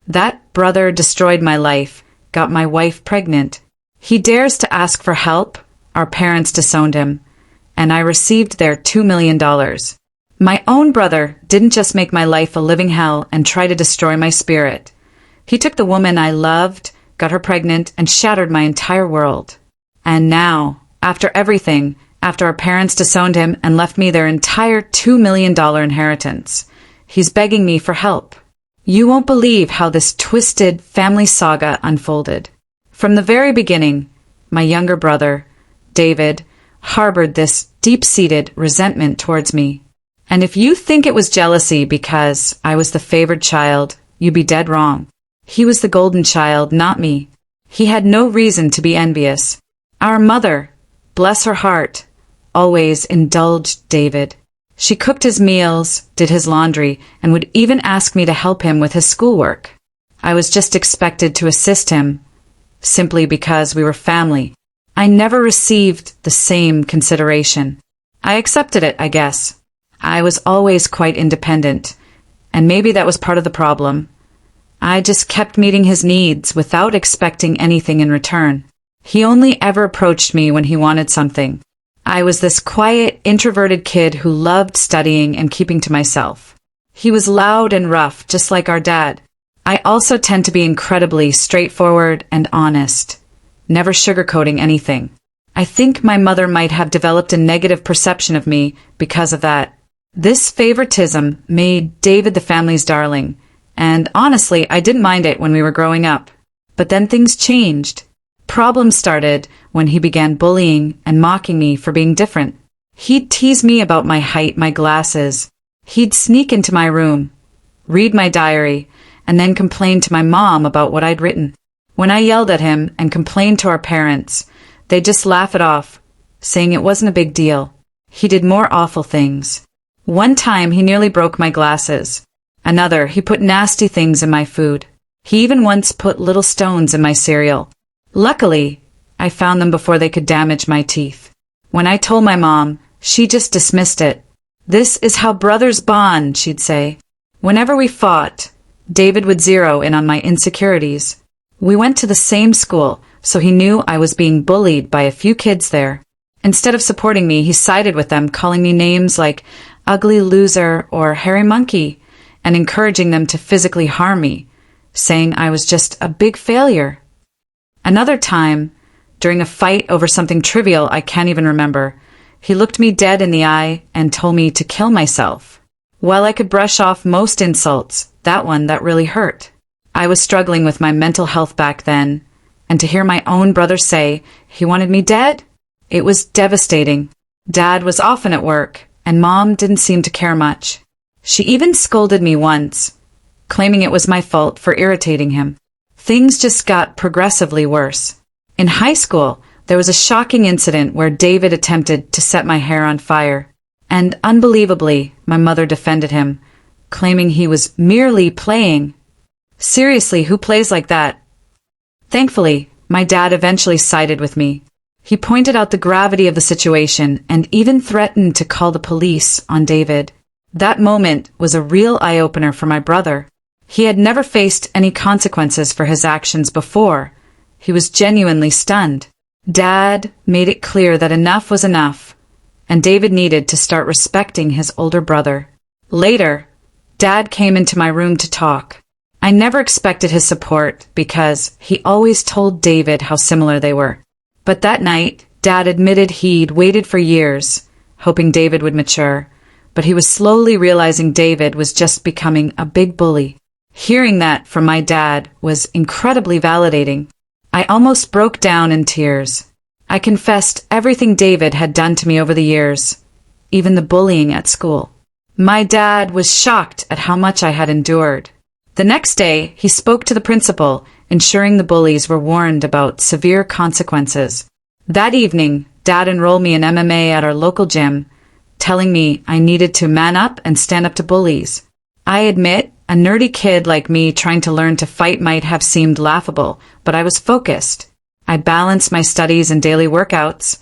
That brother destroyed my life, got my wife pregnant. He dares to ask for help. Our parents disowned him, and I received their $2 million. My own brother didn't just make my life a living hell and try to destroy my spirit. He took the woman I loved, got her pregnant, and shattered my entire world. And now, after everything, after our parents disowned him and left me their entire $2 million inheritance, he's begging me for help. You won't believe how this twisted family saga unfolded. From the very beginning, my younger brother, David, harbored this deep-seated resentment towards me. And if you think it was jealousy because I was the favored child, you'd be dead wrong. He was the golden child, not me. He had no reason to be envious. Our mother, bless her heart, always indulged David. She cooked his meals, did his laundry, and would even ask me to help him with his schoolwork. I was just expected to assist him, simply because we were family. I never received the same consideration. I accepted it, I guess. I was always quite independent, and maybe that was part of the problem. I just kept meeting his needs without expecting anything in return. He only ever approached me when he wanted something. I was this quiet, introverted kid who loved studying and keeping to myself. He was loud and rough, just like our dad. I also tend to be incredibly straightforward and honest, never sugarcoating anything. I think my mother might have developed a negative perception of me because of that. This favoritism made David the family's darling, and honestly, I didn't mind it when we were growing up. But then things changed. Problems started when he began bullying and mocking me for being different. He'd tease me about my height, my glasses. He'd sneak into my room, read my diary, and then complain to my mom about what I'd written. When I yelled at him and complained to our parents, they'd just laugh it off, saying it wasn't a big deal. He did more awful things. One time he nearly broke my glasses. Another, he put nasty things in my food. He even once put little stones in my cereal. Luckily, I found them before they could damage my teeth. When I told my mom, she just dismissed it. "This is how brothers bond," she'd say. Whenever we fought, David would zero in on my insecurities. We went to the same school, so he knew I was being bullied by a few kids there. Instead of supporting me, he sided with them, calling me names like ugly loser or hairy monkey, and encouraging them to physically harm me, saying I was just a big failure. Another time, during a fight over something trivial I can't even remember, he looked me dead in the eye and told me to kill myself. While I could brush off most insults, that really hurt. I was struggling with my mental health back then, and to hear my own brother say he wanted me dead, it was devastating. Dad was often at work, and Mom didn't seem to care much. She even scolded me once, claiming it was my fault for irritating him. Things just got progressively worse. In high school, there was a shocking incident where David attempted to set my hair on fire, and unbelievably, my mother defended him, claiming he was merely playing. Seriously, who plays like that? Thankfully, my dad eventually sided with me. He pointed out the gravity of the situation and even threatened to call the police on David. That moment was a real eye-opener for my brother. He had never faced any consequences for his actions before. He was genuinely stunned. Dad made it clear that enough was enough, and David needed to start respecting his older brother. Later, Dad came into my room to talk. I never expected his support because he always told David how similar they were. But that night, Dad admitted he'd waited for years, hoping David would mature, but he was slowly realizing David was just becoming a big bully. Hearing that from my dad was incredibly validating. I almost broke down in tears. I confessed everything David had done to me over the years, even the bullying at school. My dad was shocked at how much I had endured. The next day, he spoke to the principal, ensuring the bullies were warned about severe consequences. That evening, Dad enrolled me in MMA at our local gym, telling me I needed to man up and stand up to bullies. I admit, a nerdy kid like me trying to learn to fight might have seemed laughable, but I was focused. I balanced my studies and daily workouts,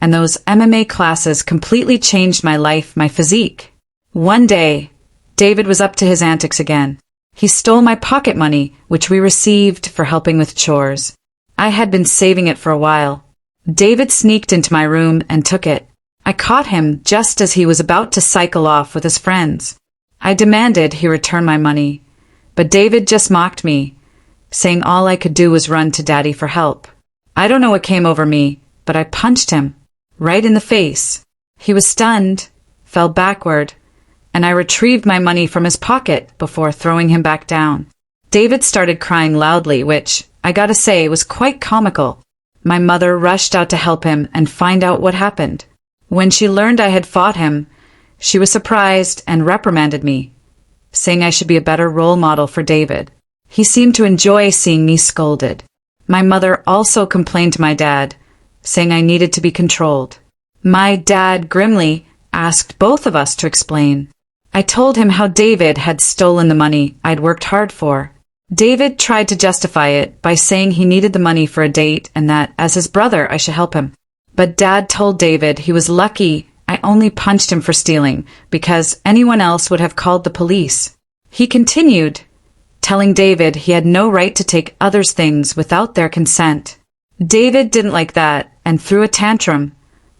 and those MMA classes completely changed my life, my physique. One day, David was up to his antics again. He stole my pocket money, which we received for helping with chores. I had been saving it for a while. David sneaked into my room and took it. I caught him just as he was about to cycle off with his friends. I demanded he return my money, but David just mocked me, saying all I could do was run to Daddy for help. I don't know what came over me, but I punched him right in the face. He was stunned, fell backward, and I retrieved my money from his pocket before throwing him back down. David started crying loudly, which, I gotta say, was quite comical. My mother rushed out to help him and find out what happened. When she learned I had fought him, she was surprised and reprimanded me, saying I should be a better role model for David. He seemed to enjoy seeing me scolded. My mother also complained to my dad, saying I needed to be controlled. My dad grimly asked both of us to explain. I told him how David had stolen the money I'd worked hard for. David tried to justify it by saying he needed the money for a date and that, as his brother, I should help him. But Dad told David he was lucky I only punched him for stealing because anyone else would have called the police. He continued, telling David he had no right to take others' things without their consent. David didn't like that and threw a tantrum,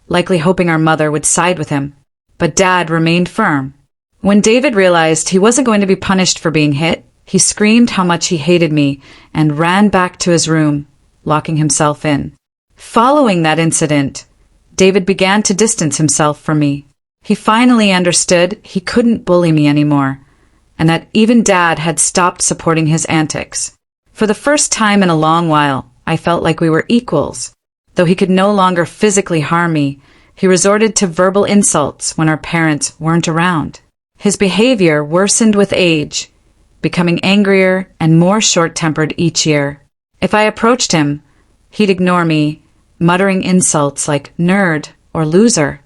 likely hoping our mother would side with him. But Dad remained firm. When David realized he wasn't going to be punished for being hit, he screamed how much he hated me and ran back to his room, locking himself in. Following that incident, David began to distance himself from me. He finally understood he couldn't bully me anymore, and that even Dad had stopped supporting his antics. For the first time in a long while, I felt like we were equals. Though he could no longer physically harm me, he resorted to verbal insults when our parents weren't around. His behavior worsened with age, becoming angrier and more short-tempered each year. If I approached him, he'd ignore me, muttering insults like nerd or loser.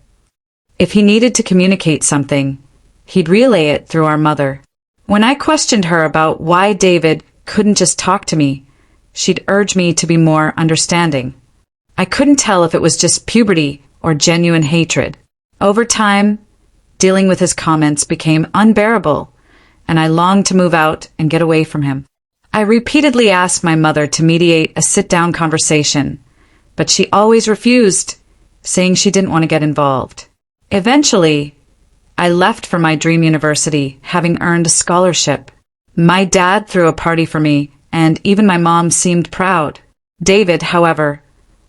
If he needed to communicate something, he'd relay it through our mother. When I questioned her about why David couldn't just talk to me, she'd urge me to be more understanding. I couldn't tell if it was just puberty or genuine hatred. Over time, dealing with his comments became unbearable, and I longed to move out and get away from him. I repeatedly asked my mother to mediate a sit-down conversation, but she always refused, saying she didn't want to get involved. Eventually, I left for my dream university, having earned a scholarship. My dad threw a party for me, and even my mom seemed proud. David, however,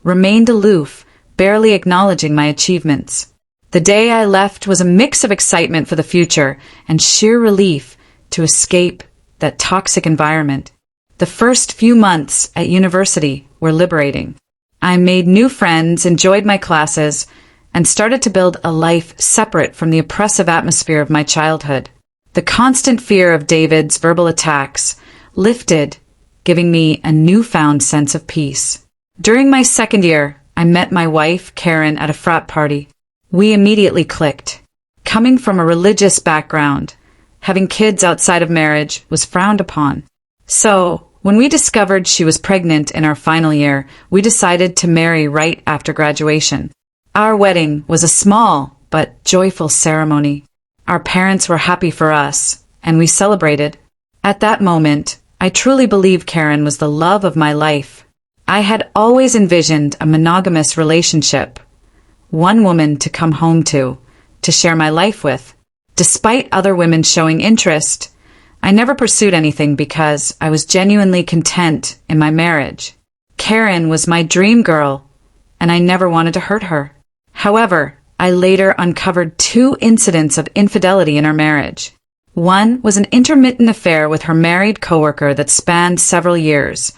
remained aloof, barely acknowledging my achievements. The day I left was a mix of excitement for the future and sheer relief to escape that toxic environment. The first few months at university were liberating. I made new friends, enjoyed my classes, and started to build a life separate from the oppressive atmosphere of my childhood. The constant fear of David's verbal attacks lifted, giving me a newfound sense of peace. During my second year, I met my wife, Karen, at a frat party. We immediately clicked. Coming from a religious background, having kids outside of marriage was frowned upon. So, when we discovered she was pregnant in our final year, we decided to marry right after graduation. Our wedding was a small but joyful ceremony. Our parents were happy for us, and we celebrated. At that moment, I truly believed Karen was the love of my life. I had always envisioned a monogamous relationship, one woman to come home to share my life with. Despite other women showing interest, I never pursued anything because I was genuinely content in my marriage. Karen was my dream girl, and I never wanted to hurt her. However, I later uncovered 2 incidents of infidelity in our marriage. One was an intermittent affair with her married coworker that spanned several years,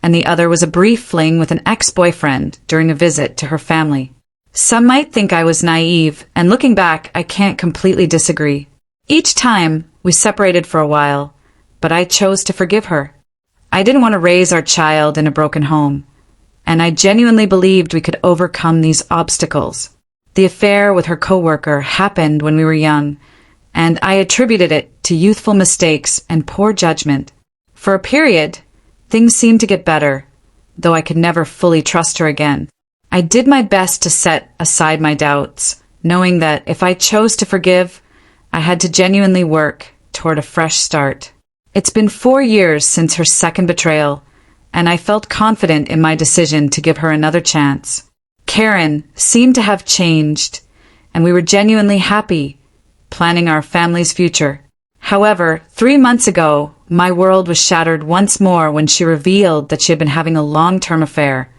and the other was a brief fling with an ex-boyfriend during a visit to her family. Some might think I was naive, and looking back, I can't completely disagree. Each time, we separated for a while, but I chose to forgive her. I didn't want to raise our child in a broken home, and I genuinely believed we could overcome these obstacles. The affair with her coworker happened when we were young, and I attributed it to youthful mistakes and poor judgment. For a period, things seemed to get better, though I could never fully trust her again. I did my best to set aside my doubts, knowing that if I chose to forgive, I had to genuinely work toward a fresh start. It's been 4 years since her second betrayal, and I felt confident in my decision to give her another chance. Karen seemed to have changed, and we were genuinely happy, planning our family's future. However, 3 months ago, my world was shattered once more when she revealed that she had been having a long-term affair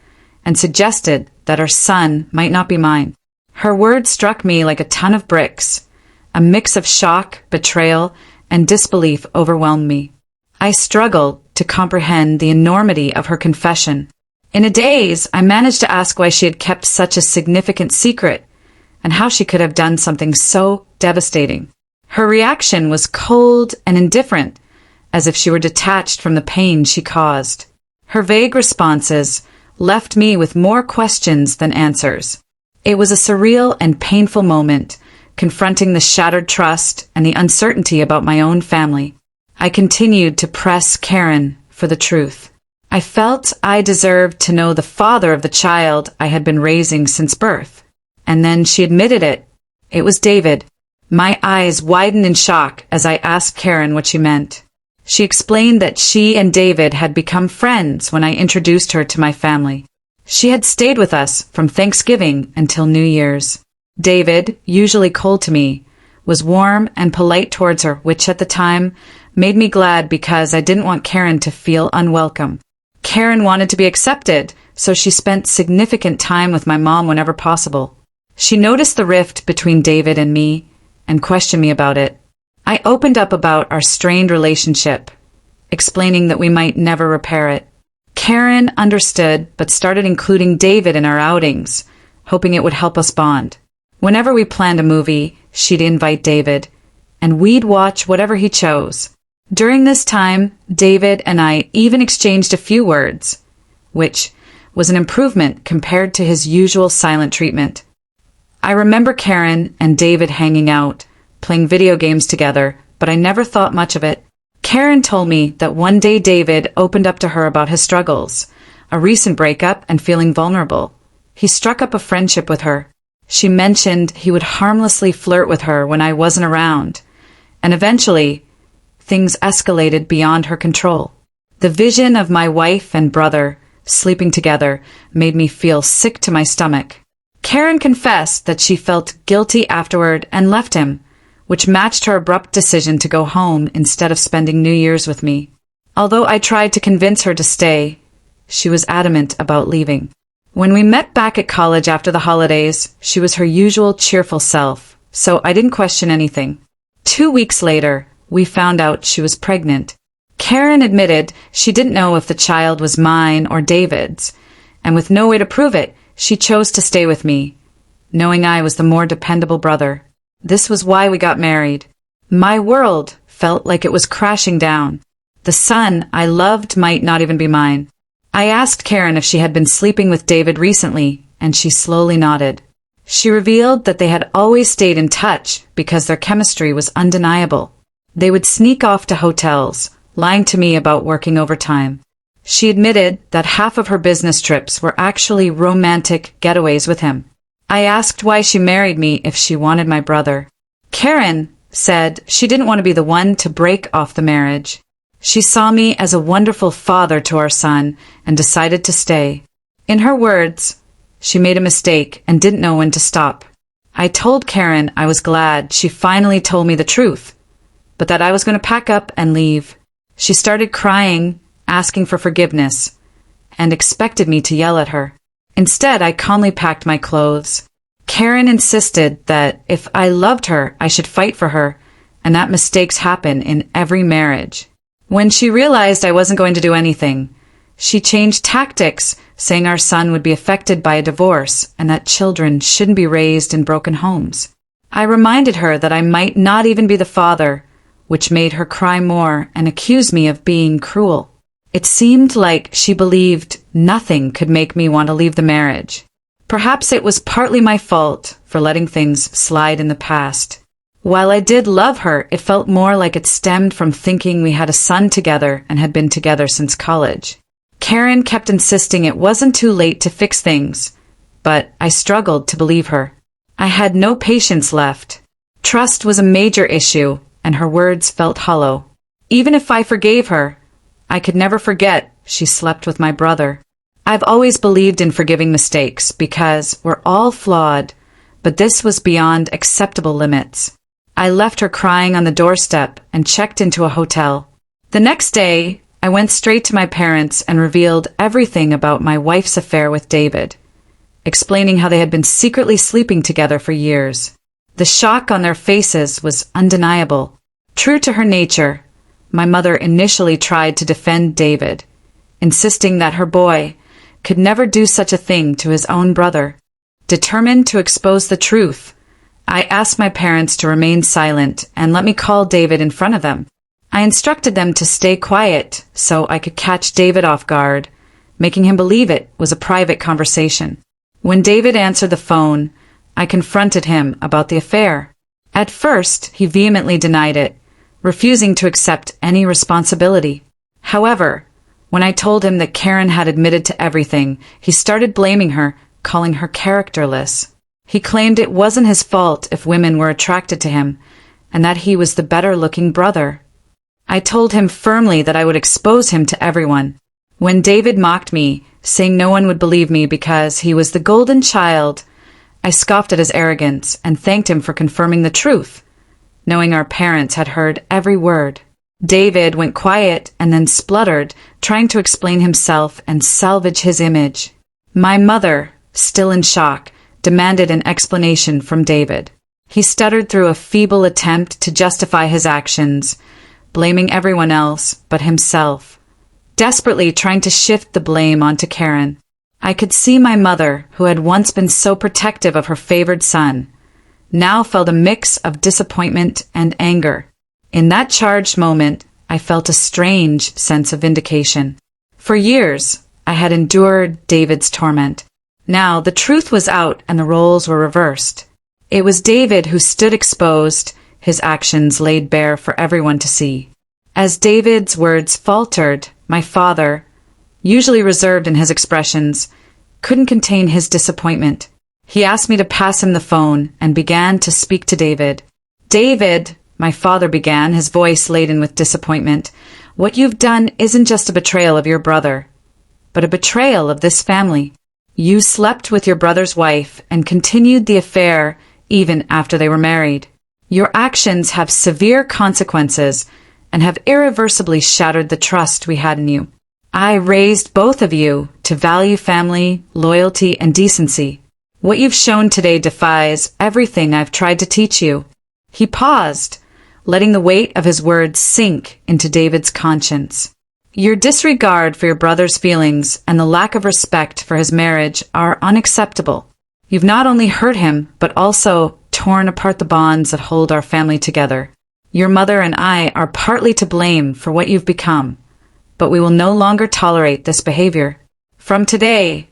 and suggested that our son might not be mine. Her words struck me like a ton of bricks. A mix of shock, betrayal, and disbelief overwhelmed me. I struggled to comprehend the enormity of her confession. In a daze, I managed to ask why she had kept such a significant secret and how she could have done something so devastating. Her reaction was cold and indifferent, as if she were detached from the pain she caused. Her vague responses left me with more questions than answers. It was a surreal and painful moment, confronting the shattered trust and the uncertainty about my own family. I continued to press Karen for the truth. I felt I deserved to know the father of the child I had been raising since birth. And then she admitted it. It was David. My eyes widened in shock as I asked Karen what she meant. She explained that she and David had become friends when I introduced her to my family. She had stayed with us from Thanksgiving until New Year's. David, usually cold to me, was warm and polite towards her, which at the time made me glad because I didn't want Karen to feel unwelcome. Karen wanted to be accepted, so she spent significant time with my mom whenever possible. She noticed the rift between David and me and questioned me about it. I opened up about our strained relationship, explaining that we might never repair it. Karen understood but started including David in our outings, hoping it would help us bond. Whenever we planned a movie, she'd invite David, and we'd watch whatever he chose. During this time, David and I even exchanged a few words, which was an improvement compared to his usual silent treatment. I remember Karen and David hanging out, playing video games together, but I never thought much of it. Karen told me that one day David opened up to her about his struggles, a recent breakup, and feeling vulnerable. He struck up a friendship with her. She mentioned he would harmlessly flirt with her when I wasn't around, and eventually, things escalated beyond her control. The vision of my wife and brother sleeping together made me feel sick to my stomach. Karen confessed that she felt guilty afterward and left him, which matched her abrupt decision to go home instead of spending New Year's with me. Although I tried to convince her to stay, she was adamant about leaving. When we met back at college after the holidays, she was her usual cheerful self, so I didn't question anything. 2 weeks later, we found out she was pregnant. Karen admitted she didn't know if the child was mine or David's, and with no way to prove it, she chose to stay with me, knowing I was the more dependable brother. This was why we got married. My world felt like it was crashing down. The son I loved might not even be mine. I asked Karen if she had been sleeping with David recently, and she slowly nodded. She revealed that they had always stayed in touch because their chemistry was undeniable. They would sneak off to hotels, lying to me about working overtime. She admitted that half of her business trips were actually romantic getaways with him. I asked why she married me if she wanted my brother. Karen said she didn't want to be the one to break off the marriage. She saw me as a wonderful father to our son and decided to stay. In her words, she made a mistake and didn't know when to stop. I told Karen I was glad she finally told me the truth, but that I was going to pack up and leave. She started crying, asking for forgiveness, and expected me to yell at her. Instead, I calmly packed my clothes. Karen insisted that if I loved her, I should fight for her, and that mistakes happen in every marriage. When she realized I wasn't going to do anything, she changed tactics, saying our son would be affected by a divorce and that children shouldn't be raised in broken homes. I reminded her that I might not even be the father, which made her cry more and accuse me of being cruel. It seemed like she believed nothing could make me want to leave the marriage. Perhaps it was partly my fault for letting things slide in the past. While I did love her, it felt more like it stemmed from thinking we had a son together and had been together since college. Karen kept insisting it wasn't too late to fix things, but I struggled to believe her. I had no patience left. Trust was a major issue, and her words felt hollow. Even if I forgave her, I could never forget she slept with my brother. I've always believed in forgiving mistakes because we're all flawed, but this was beyond acceptable limits. I left her crying on the doorstep and checked into a hotel. The next day, I went straight to my parents and revealed everything about my wife's affair with David, explaining how they had been secretly sleeping together for years. The shock on their faces was undeniable. True to her nature, my mother initially tried to defend David, insisting that her boy could never do such a thing to his own brother. Determined to expose the truth, I asked my parents to remain silent and let me call David in front of them. I instructed them to stay quiet so I could catch David off guard, making him believe it was a private conversation. When David answered the phone, I confronted him about the affair. At first, he vehemently denied it, refusing to accept any responsibility. However, when I told him that Karen had admitted to everything, he started blaming her, calling her characterless. He claimed it wasn't his fault if women were attracted to him, and that he was the better-looking brother. I told him firmly that I would expose him to everyone. When David mocked me, saying no one would believe me because he was the golden child, I scoffed at his arrogance and thanked him for confirming the truth, knowing our parents had heard every word. David went quiet and then spluttered, trying to explain himself and salvage his image. My mother, still in shock, demanded an explanation from David. He stuttered through a feeble attempt to justify his actions, blaming everyone else but himself, desperately trying to shift the blame onto Karen. I could see my mother, who had once been so protective of her favored son, now felt a mix of disappointment and anger. In that charged moment, I felt a strange sense of vindication. For years, I had endured David's torment. Now the truth was out and the roles were reversed. It was David who stood exposed, his actions laid bare for everyone to see. As David's words faltered, my father, usually reserved in his expressions, couldn't contain his disappointment. He asked me to pass him the phone and began to speak to David. David, my father began, his voice laden with disappointment, what you've done isn't just a betrayal of your brother, but a betrayal of this family. You slept with your brother's wife and continued the affair even after they were married. Your actions have severe consequences and have irreversibly shattered the trust we had in you. I raised both of you to value family, loyalty, and decency. What you've shown today defies everything I've tried to teach you. He paused, letting the weight of his words sink into David's conscience. Your disregard for your brother's feelings and the lack of respect for his marriage are unacceptable. You've not only hurt him, but also torn apart the bonds that hold our family together. Your mother and I are partly to blame for what you've become, but we will no longer tolerate this behavior. From today,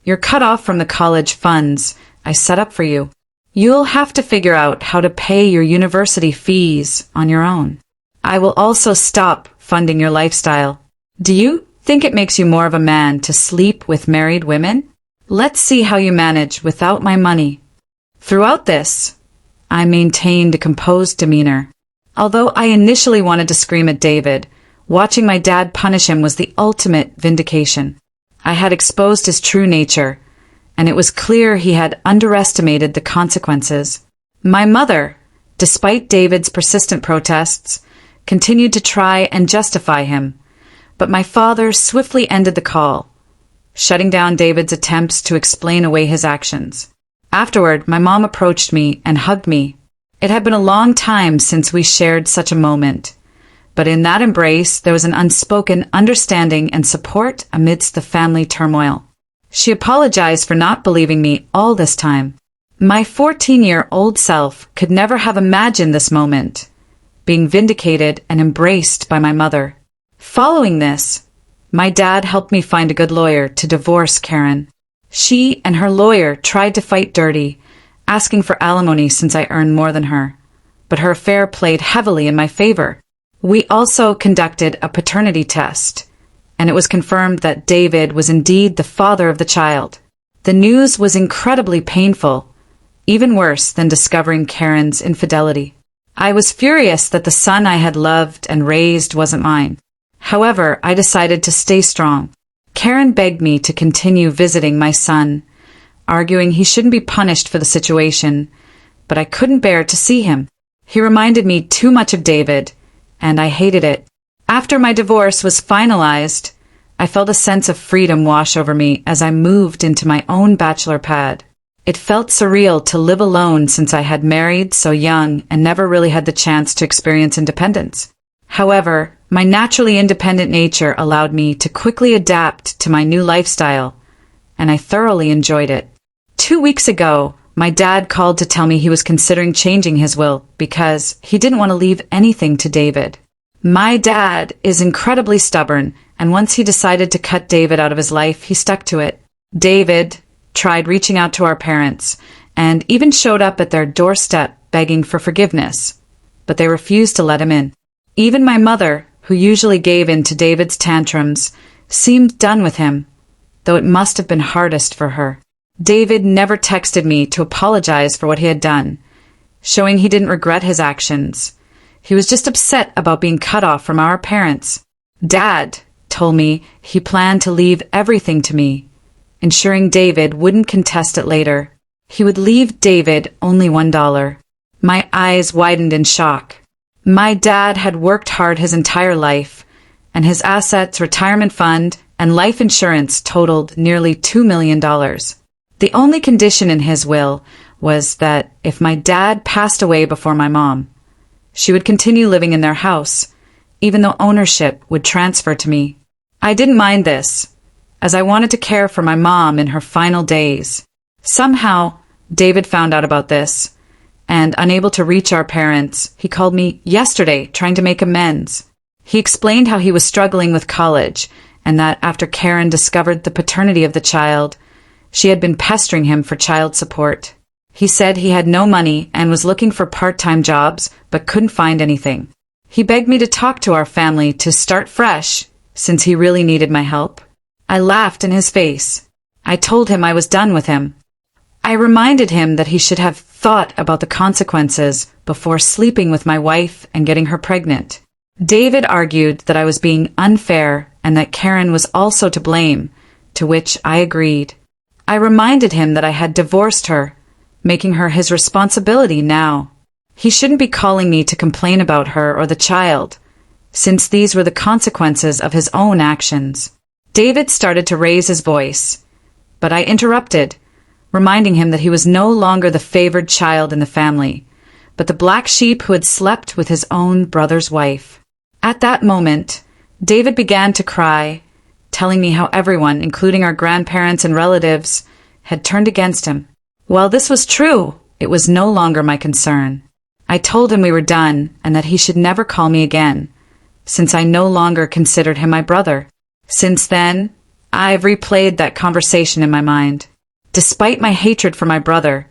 you're cut off from the college funds I set up for you. You'll have to figure out how to pay your university fees on your own. I will also stop funding your lifestyle. Do you think it makes you more of a man to sleep with married women? Let's see how you manage without my money. Throughout this, I maintained a composed demeanor. Although I initially wanted to scream at David, watching my dad punish him was the ultimate vindication. I had exposed his true nature, and it was clear he had underestimated the consequences. My mother, despite David's persistent protests, continued to try and justify him, but my father swiftly ended the call, shutting down David's attempts to explain away his actions. Afterward, my mom approached me and hugged me. It had been a long time since we shared such a moment, but in that embrace there was an unspoken understanding and support amidst the family turmoil. She apologized for not believing me all this time. My 14-year-old self could never have imagined this moment, being vindicated and embraced by my mother. Following this, my dad helped me find a good lawyer to divorce Karen. She and her lawyer tried to fight dirty, asking for alimony since I earned more than her, but her affair played heavily in my favor. We also conducted a paternity test, and it was confirmed that David was indeed the father of the child. The news was incredibly painful, even worse than discovering Karen's infidelity. I was furious that the son I had loved and raised wasn't mine. However, I decided to stay strong. Karen begged me to continue visiting my son, arguing he shouldn't be punished for the situation, but I couldn't bear to see him. He reminded me too much of David, and I hated it. After my divorce was finalized, I felt a sense of freedom wash over me as I moved into my own bachelor pad. It felt surreal to live alone since I had married so young and never really had the chance to experience independence. However, my naturally independent nature allowed me to quickly adapt to my new lifestyle, and I thoroughly enjoyed it. 2 weeks ago, my dad called to tell me he was considering changing his will because he didn't want to leave anything to David. My dad is incredibly stubborn, and once he decided to cut David out of his life, he stuck to it. David tried reaching out to our parents, and even showed up at their doorstep begging for forgiveness, but they refused to let him in. Even my mother, who usually gave in to David's tantrums, seemed done with him, though it must have been hardest for her. David never texted me to apologize for what he had done, showing he didn't regret his actions. He was just upset about being cut off from our parents. Dad told me he planned to leave everything to me, ensuring David wouldn't contest it later. He would leave David only $1. My eyes widened in shock. My dad had worked hard his entire life, and his assets, retirement fund, and life insurance totaled nearly $2 million. The only condition in his will was that if my dad passed away before my mom, she would continue living in their house, even though ownership would transfer to me. I didn't mind this, as I wanted to care for my mom in her final days. Somehow, David found out about this, and unable to reach our parents, he called me yesterday trying to make amends. He explained how he was struggling with college, and that after Karen discovered the paternity of the child, she had been pestering him for child support. He said he had no money and was looking for part-time jobs, but couldn't find anything. He begged me to talk to our family to start fresh, since he really needed my help. I laughed in his face. I told him I was done with him. I reminded him that he should have thought about the consequences before sleeping with my wife and getting her pregnant. David argued that I was being unfair and that Karen was also to blame, to which I agreed. I reminded him that I had divorced her, making her his responsibility now. He shouldn't be calling me to complain about her or the child, since these were the consequences of his own actions. David started to raise his voice, but I interrupted, reminding him that he was no longer the favored child in the family, but the black sheep who had slept with his own brother's wife. At that moment, David began to cry, telling me how everyone, including our grandparents and relatives, had turned against him. While this was true, it was no longer my concern. I told him we were done and that he should never call me again, since I no longer considered him my brother. Since then, I've replayed that conversation in my mind. Despite my hatred for my brother,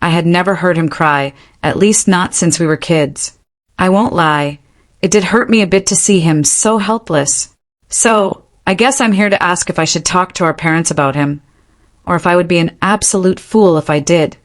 I had never heard him cry, at least not since we were kids. I won't lie, it did hurt me a bit to see him so helpless. So, I guess I'm here to ask if I should talk to our parents about him, or if I would be an absolute fool if I did.